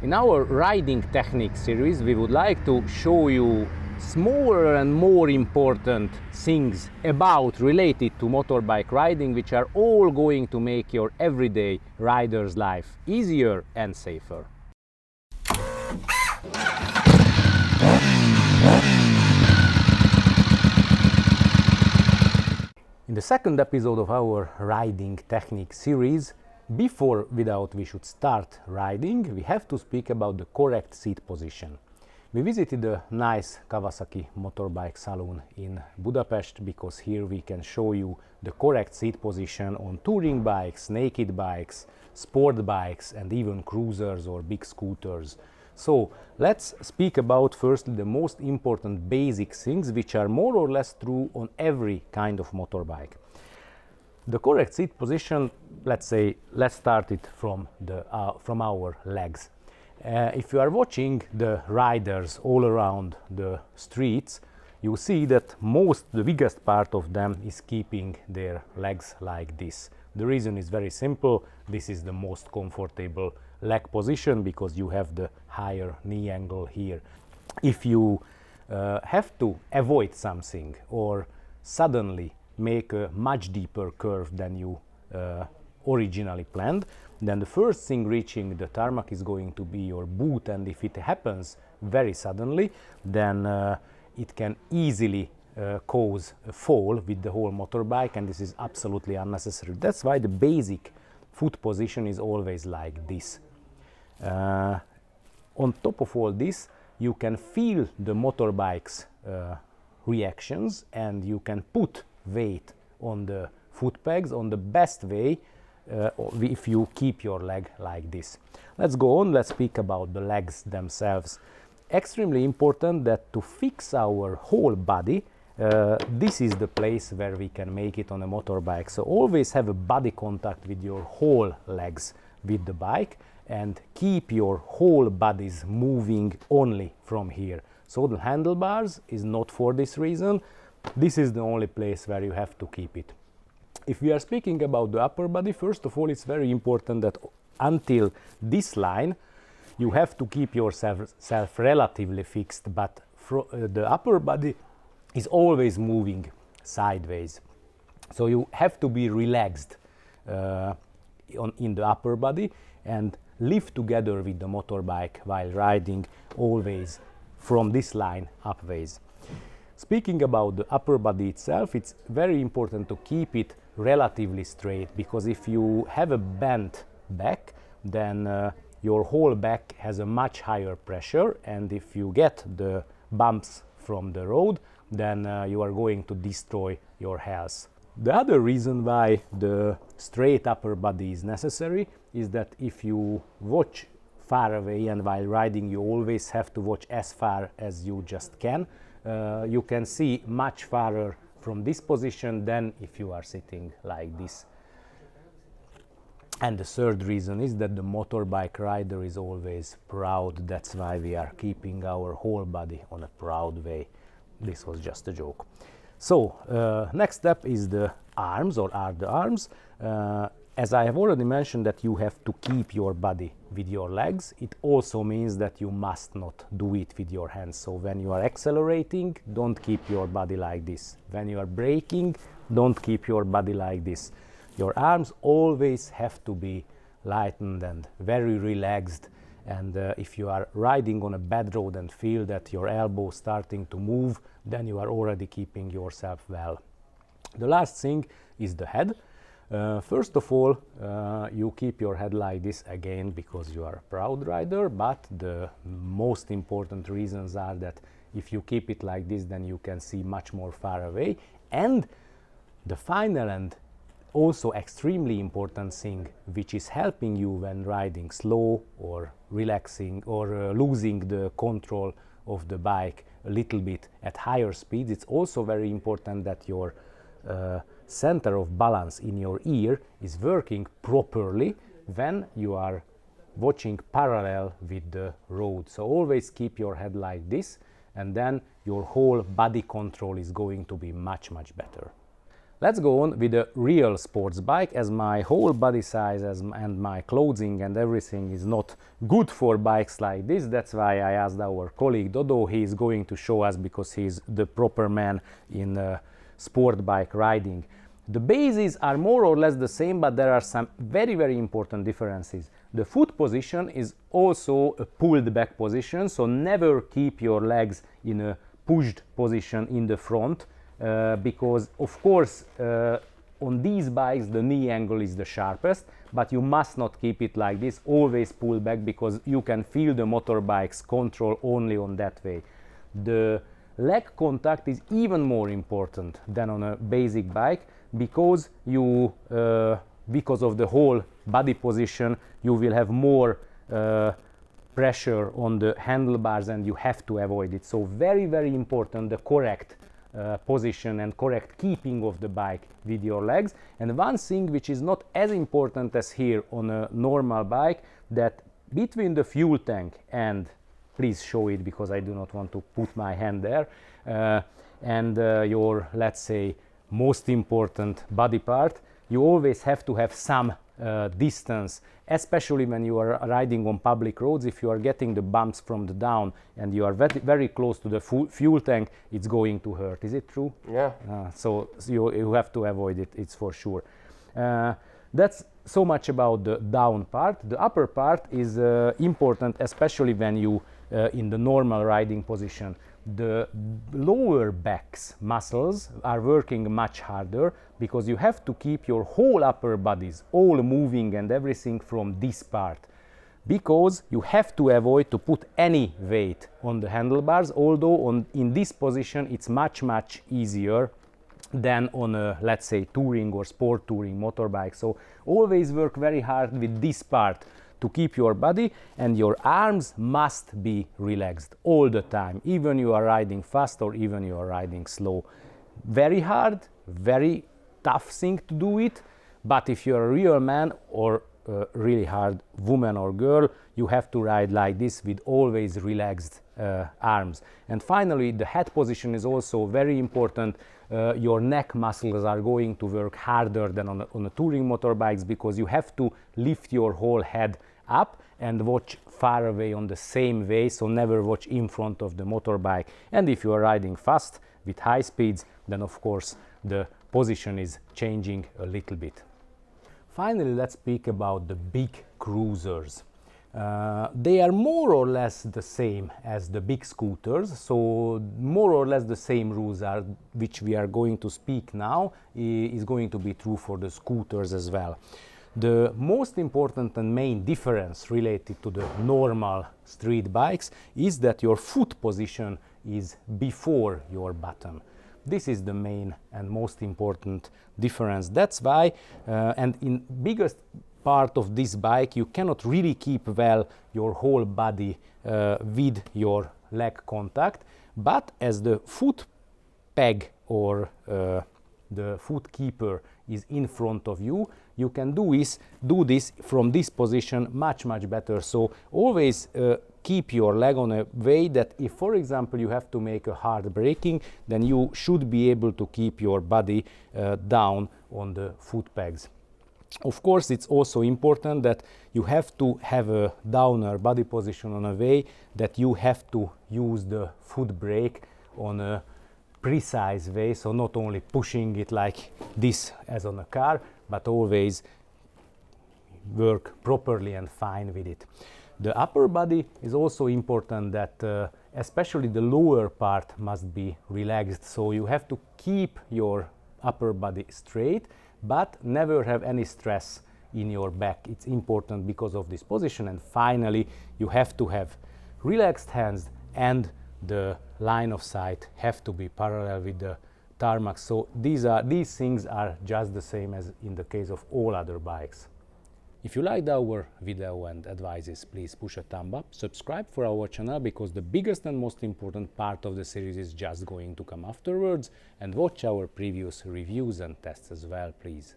In our riding technique series, we would like to show you smaller and more important things related to motorbike riding, which are all going to make your everyday rider's life easier and safer. In the second episode of our riding technique series, before we should start riding, we have to speak about the correct seat position. We visited a nice Kawasaki motorbike salon in Budapest because here we can show you the correct seat position on touring bikes, naked bikes, sport bikes and even cruisers or big scooters. So let's speak about firstly the most important basic things which are more or less true on every kind of motorbike. The correct seat position, let's start it from our legs. If you are watching the riders all around the streets, you see that the biggest part of them is keeping their legs like this. The reason is very simple. This is the most comfortable leg position because you have the higher knee angle here. If you have to avoid something or suddenly make a much deeper curve than you originally planned, then the first thing reaching the tarmac is going to be your boot, and if it happens very suddenly, then it can easily cause a fall with the whole motorbike, and this is absolutely unnecessary. That's why the basic foot position is always like this. On top of all this, you can feel the motorbike's reactions, and you can put weight on the foot pegs on the best way if you keep your leg like this. Let's go on, let's speak about the legs themselves. Extremely important that to fix our whole body, this is the place where we can make it on a motorbike. So always have a body contact with your whole legs with the bike and keep your whole bodies moving only from here. So the handlebars is not for this reason. This is the only place where you have to keep it. If we are speaking about the upper body, first of all, it's very important that until this line, you have to keep yourself relatively fixed, but the upper body is always moving sideways. So you have to be relaxed in the upper body and live together with the motorbike while riding, always from this line upways. Speaking about the upper body itself, it's very important to keep it relatively straight, because if you have a bent back, then your whole back has a much higher pressure, and if you get the bumps from the road, then you are going to destroy your health. The other reason why the straight upper body is necessary is that if you watch far away, and while riding you always have to watch as far as you just can, you can see much farther from this position than if you are sitting like this. And the third reason is that the motorbike rider is always proud. That's why we are keeping our whole body on a proud way. This was just a joke. So next step is the arms, or are the arms. As I have already mentioned that you have to keep your body with your legs, it also means that you must not do it with your hands. So when you are accelerating, don't keep your body like this. When you are braking, don't keep your body like this. Your arms always have to be lightened and very relaxed. And if you are riding on a bad road and feel that your elbow is starting to move, then you are already keeping yourself well. The last thing is the head. First of all, you keep your head like this again because you are a proud rider, but the most important reasons are that if you keep it like this, then you can see much more far away. And the final and also extremely important thing, which is helping you when riding slow or relaxing or losing the control of the bike a little bit at higher speeds, it's also very important that your center of balance in your ear is working properly when you are watching parallel with the road. So always keep your head like this, and then your whole body control is going to be much better. Let's go on with a real sports bike, as my whole body size and my clothing and everything is not good for bikes like this. That's why I asked our colleague Dodo. He is going to show us, because he's the proper man in sport bike riding. The bases are more or less the same, but there are some very, very important differences. The foot position is also a pulled back position, so never keep your legs in a pushed position in the front. Because of course on these bikes the knee angle is the sharpest, but you must not keep it like this. Always pull back, because you can feel the motorbike's control only on that way. The leg contact is even more important than on a basic bike, because you because of the whole body position you will have more pressure on the handlebars, and you have to avoid it. So very, very important, the correct position and correct keeping of the bike with your legs. And one thing which is not as important as here on a normal bike, that between the fuel tank and, please show it because I do not want to put my hand there, and your, let's say, most important body part, you always have to have some distance, especially when you are riding on public roads. If you are getting the bumps from the down and you are very close to the fuel tank, it's going to hurt. Is it true? Yeah. So you have to avoid it, it's for sure. That's so much about the down part. The upper part is important, especially when you in the normal riding position. The lower back's muscles are working much harder, because you have to keep your whole upper bodies all moving and everything from this part, because you have to avoid to put any weight on the handlebars, although in this position it's much easier than on a, let's say, touring or sport touring motorbike. So always work very hard with this part to keep your body, and your arms must be relaxed all the time, even you are riding fast or even you are riding slow. Very hard, very tough thing to do it, but if you're a real man or a really hard woman or girl, you have to ride like this with always relaxed arms. And finally, the head position is also very important. Your neck muscles are going to work harder than on a touring motorbikes, because you have to lift your whole head up and watch far away on the same way, so never watch in front of the motorbike. And if you are riding fast with high speeds, then of course the position is changing a little bit. Finally, let's speak about the big cruisers. They are more or less the same as the big scooters, so more or less the same rules are, which we are going to speak now, is going to be true for the scooters as well. The most important and main difference related to the normal street bikes is that your foot position is before your bottom. This is the main and most important difference. That's why, and in biggest part of this bike, you cannot really keep well your whole body with your leg contact, but as the foot peg or the foot keeper is in front of you, you can do this from this position much better. So always keep your leg on a way that if, for example, you have to make a hard braking, then you should be able to keep your body down on the foot pegs. Of course, it's also important that you have to have a downer body position on a way that you have to use the foot brake on a precise way, so not only pushing it like this as on a car, but always work properly and fine with it. The upper body is also important, that especially the lower part must be relaxed, so you have to keep your upper body straight, but never have any stress in your back. It's important because of this position. And finally, you have to have relaxed hands, and the line of sight have to be parallel with the tarmac. So these things are just the same as in the case of all other bikes. If you liked our video and advices, please push a thumb up, subscribe for our channel, because the biggest and most important part of the series is just going to come afterwards, and watch our previous reviews and tests as well, please.